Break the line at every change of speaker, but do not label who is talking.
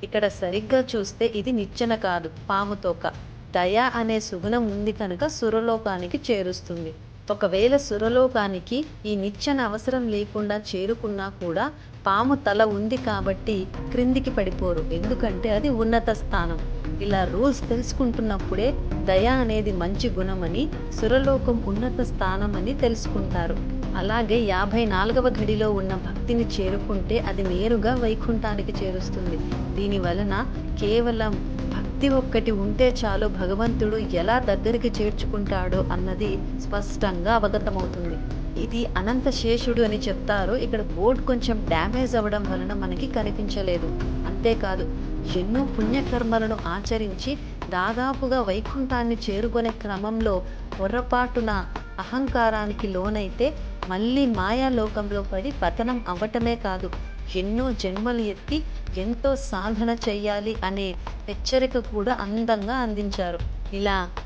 ఇక్కడ సరిగ్గా చూస్తే ఇది నిచ్చెన కాదు, పాము తోక. దయ అనే సుగుణం ఉంది కనుక సురలోకానికి చేరుస్తుంది. ఒకవేళ సురలోకానికి ఈ నిచ్చెన అవసరం లేకుండా చేరుకున్నా కూడా పాము తల ఉంది కాబట్టి క్రిందికి పడిపోరు, ఎందుకంటే అది ఉన్నత స్థానం. ఇలా రూల్స్ తెలుసుకుంటున్నప్పుడే దయ అనేది మంచి గుణమని, సురలోకం ఉన్నత స్థానం అని తెలుసుకుంటారు. అలాగే 54వ ఘడిలో ఉన్న భక్తిని చేరుకుంటే అది నేరుగా వైకుంఠానికి చేరుస్తుంది. దీని వలన కేవలం భక్తి ఒక్కటి ఉంటే చాలు భగవంతుడు ఎలా దగ్గరికి చేర్చుకుంటాడో అన్నది స్పష్టంగా అవగతమవుతుంది. ఇది అనంత శేషుడు అని చెప్తారు. ఇక్కడ బోర్డు కొంచెం డ్యామేజ్ అవ్వడం వలన మనకి కనిపించలేదు. అంతేకాదు, ఎన్నో పుణ్యకర్మలను ఆచరించి దాదాపుగా వైకుంఠాన్ని చేరుకునే క్రమంలో పొరపాటున అహంకారానికి లోనైతే మళ్ళీ మాయాలోకంలో పడి పతనం అవ్వటమే కాదు, ఎన్నో జన్మలు ఎత్తి ఎంతో సాధన చెయ్యాలి అనే హెచ్చరిక కూడా అందంగా అందించారు. ఇలా